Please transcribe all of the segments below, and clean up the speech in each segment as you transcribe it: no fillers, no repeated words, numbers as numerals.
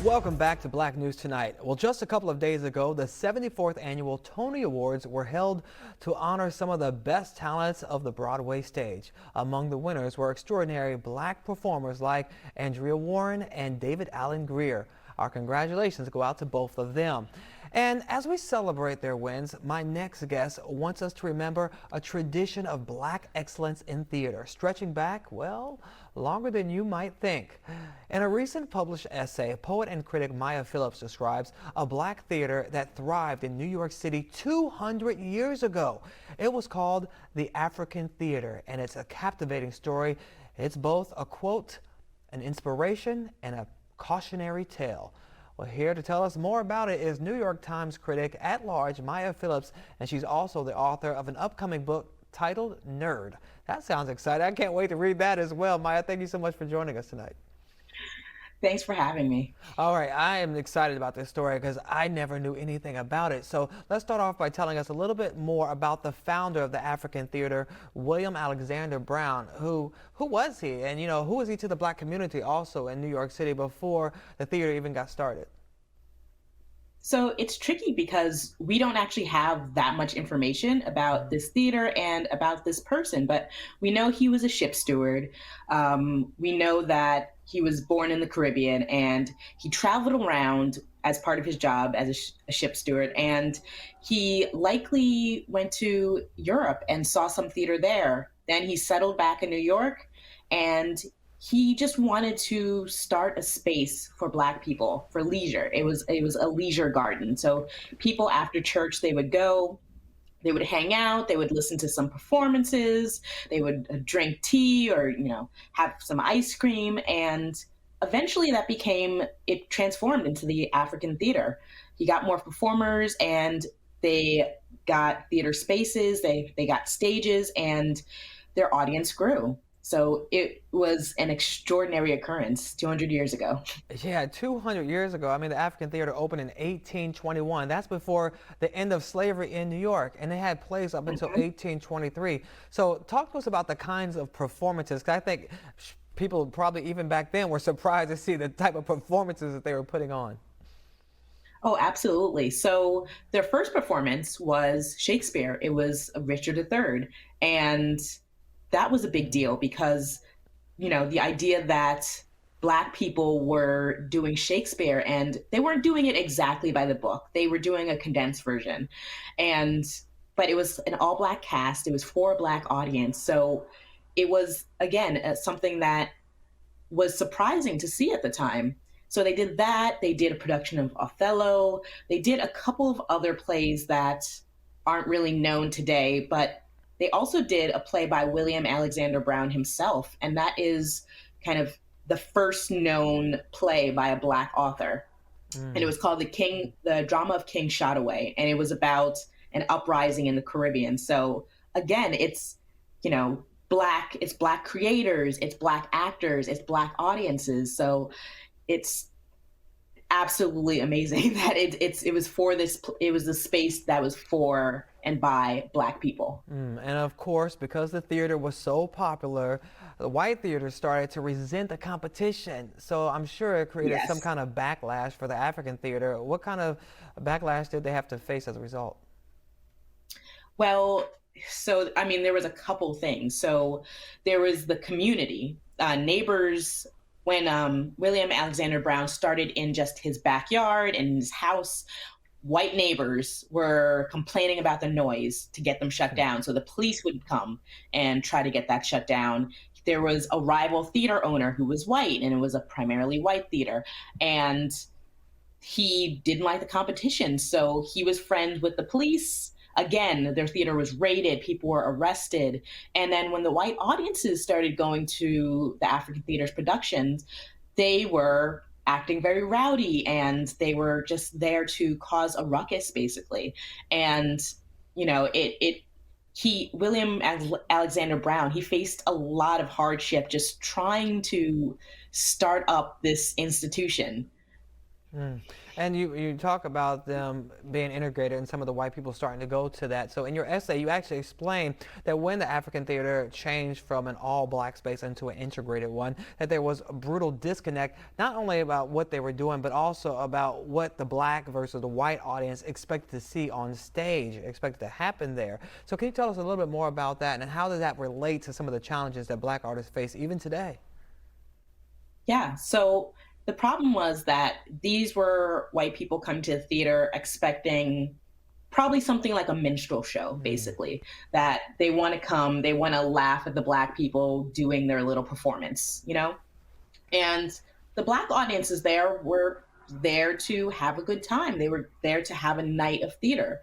Welcome back to Black News Tonight. Well, just a couple of days ago, the 74th annual Tony Awards were held to honor some of the best talents of the Broadway stage. Among the winners were extraordinary black performers like Andrea Warren and David Allen Greer. Our congratulations go out to both of them. And as we celebrate their wins, my next guest wants us to remember a tradition of black excellence in theater, stretching back, well, longer than you might think. In a recent published essay, poet and critic Maya Phillips describes a black theater that thrived in New York City 200 years ago. It was called the African Theater, and it's a captivating story. It's both a quote, an inspiration, and a cautionary tale. Well, here to tell us more about it is New York Times critic at large Maya Phillips, and she's also the author of an upcoming book titled Nerd. That sounds exciting. I can't wait to read that as well. Maya, thank you so much for joining us tonight. Thanks for having me. All right, I am excited about this story because I never knew anything about it. So let's start off by telling us a little bit more about the founder of the African Theater, William Alexander Brown. Who was he? And, who was he to the black community also in New York City before the theater even got started? So it's tricky because we don't actually have that much information about this theater and about this person, but we know he was a ship steward. We know that he was born in the Caribbean and he traveled around as part of his job as a ship steward. And he likely went to Europe and saw some theater there. Then he settled back in New York and he just wanted to start a space for black people for leisure. It was a leisure garden. So people after church they would go, they would hang out, they would listen to some performances, they would drink tea or have some ice cream, and eventually it transformed into the African theater. He got more performers and they got theater spaces, they got stages, and their audience grew. So it was an extraordinary occurrence 200 years ago. Yeah, 200 years ago. I mean, the African Theater opened in 1821. That's before the end of slavery in New York, and they had plays up until 1823. So, talk to us about the kinds of performances, 'cause I think people probably even back then were surprised to see the type of performances that they were putting on. Oh, absolutely. So their first performance was Shakespeare. It was Richard III. And that was a big deal because, the idea that Black people were doing Shakespeare and they weren't doing it exactly by the book, they were doing a condensed version. And, but it was an all Black cast, it was for a Black audience. So it was, again, something that was surprising to see at the time. So they did that. They did a production of Othello. They did a couple of other plays that aren't really known today, but they also did a play by William Alexander Brown himself. And that is kind of the first known play by a Black author. And it Mm. was called the drama of King Shot Away. And it was about an uprising in the Caribbean. So again, you know, it's Black creators, it's Black actors, it's Black audiences. So it's absolutely amazing that it was the space that was for and by Black people. And of course, because the theater was so popular, the white theater started to resent the competition. So I'm sure it created some Yes. kind of backlash for the African theater. What kind of backlash did they have to face as a result? Well, so I mean, there was a couple things. So there was the community, neighbors. When William Alexander Brown started in just his backyard and his house, white neighbors were complaining about the noise to get them shut down. So the police would come and try to get that shut down. There was a rival theater owner who was white, and it was a primarily white theater. And he didn't like the competition. So he was friends with the police. Again, their theater was raided, people were arrested. And then when the white audiences started going to the African theater's productions, they were acting very rowdy and they were just there to cause a ruckus, basically. And, William Alexander Brown, he faced a lot of hardship just trying to start up this institution. Mm. And you talk about them being integrated and some of the white people starting to go to that. So in your essay, you actually explain that when the African theater changed from an all black space into an integrated one, that there was a brutal disconnect, not only about what they were doing, but also about what the black versus the white audience expected to see on stage, expected to happen there. So can you tell us a little bit more about that and how does that relate to some of the challenges that black artists face even today? Yeah. So the problem was that these were white people coming to the theater expecting probably something like a minstrel show, Mm. basically, that they want to come, they want to laugh at the black people doing their little performance, you know? And the black audiences there were there to have a good time. They were there to have a night of theater.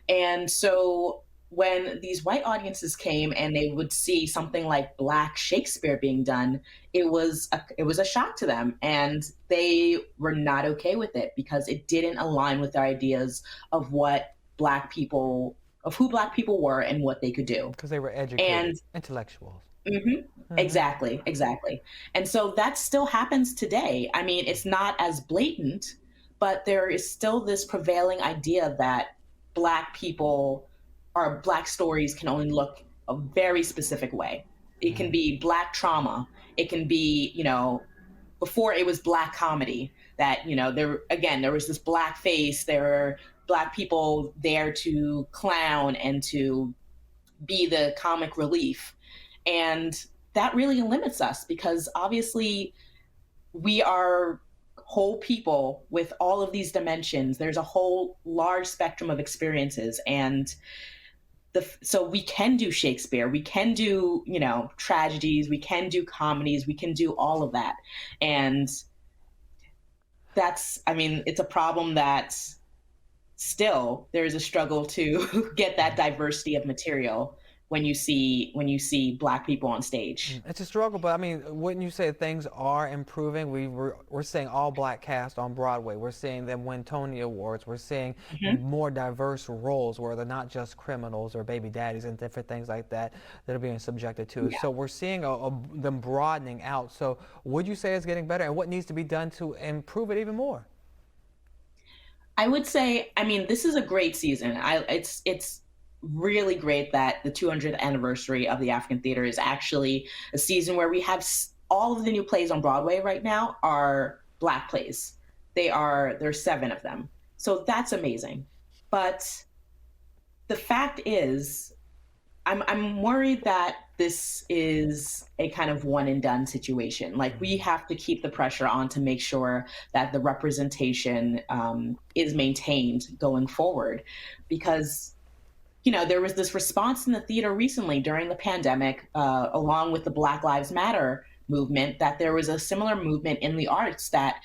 And so when these white audiences came and they would see something like Black Shakespeare being done, it was a shock to them, and they were not okay with it because it didn't align with their ideas of what black people of who black people were and what they could do. Because they were educated And intellectuals. mhm. Hmm. Exactly, exactly. And so that still happens today. I mean, it's not as blatant, but there is still this prevailing idea that black people or black stories can only look a very specific way. It can be black trauma. It can be, before it was black comedy that, there was this black face, there were black people there to clown and to be the comic relief. And that really limits us because obviously we are whole people with all of these dimensions. There's a whole large spectrum of experiences. And so we can do Shakespeare, we can do, tragedies, we can do comedies, we can do all of that. And I mean, it's a problem that still there's a struggle to get that diversity of material when you see black people on stage. It's a struggle, but I mean, wouldn't you say things are improving? We're seeing all black cast on Broadway. We're seeing them win Tony Awards. We're seeing Mhm. more diverse roles where they're not just criminals or baby daddies and different things like that that are being subjected to. Yeah. So we're seeing them broadening out. So would you say it's getting better, and what needs to be done to improve it even more? I would say, I mean, this is a great season. It's really great that the 200th anniversary of the African Theater is actually a season where we have all of the new plays on Broadway right now are black plays. There's seven of them. So that's amazing. But the fact is, I'm worried that this is a kind of one and done situation. Like we have to keep the pressure on to make sure that the representation is maintained going forward, because there was this response in the theater recently during the pandemic, along with the Black Lives Matter movement, that there was a similar movement in the arts that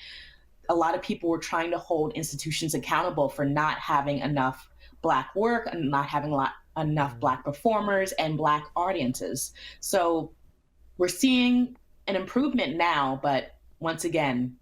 a lot of people were trying to hold institutions accountable for not having enough black work and not having enough black performers and black audiences. So we're seeing an improvement now, but once again,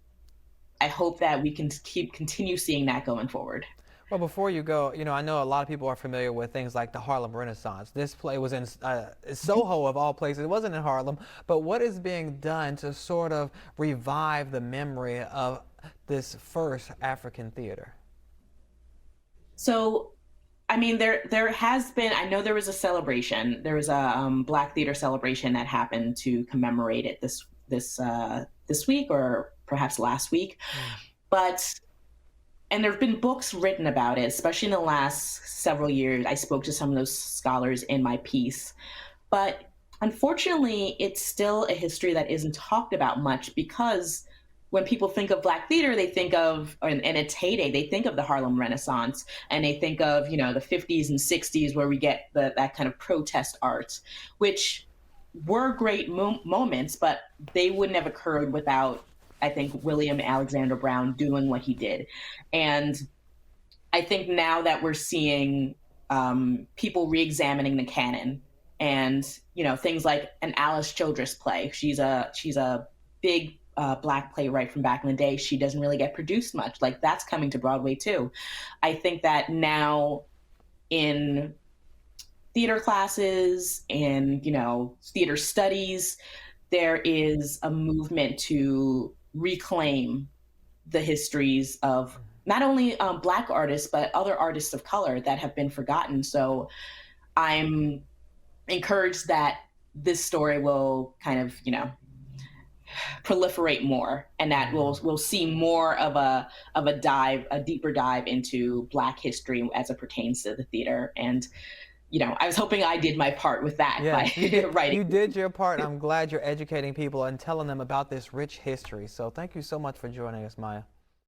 I hope that we can continue seeing that going forward. Well, before you go, I know a lot of people are familiar with things like the Harlem Renaissance. This play was in Soho, of all places. It wasn't in Harlem. But what is being done to sort of revive the memory of this first African theater? So I mean, there has been. I know there was a celebration. There was a Black Theater celebration that happened to commemorate it this week or perhaps last week. Mm. But and there have been books written about it, especially in the last several years. I spoke to some of those scholars in my piece, but unfortunately, it's still a history that isn't talked about much because when people think of Black theater, they think of, in its heyday, they think of the Harlem Renaissance and they think of, the 50s and 60s where we get that kind of protest art, which were great moments, but they wouldn't have occurred without, I think, William Alexander Brown doing what he did. And I think now that we're seeing people re-examining the canon and things like an Alice Childress play. She's a big black playwright from back in the day. She doesn't really get produced much. Like that's coming to Broadway too. I think that now in theater classes and theater studies, there is a movement to reclaim the histories of not only Black artists, but other artists of color that have been forgotten. So I'm encouraged that this story will kind of, proliferate more, and that we'll see more of a deeper dive into Black history as it pertains to the theater. And I was hoping I did my part with that by Yes, you did. writing. You did your part. I'm glad you're educating people and telling them about this rich history. So thank you so much for joining us, Maya.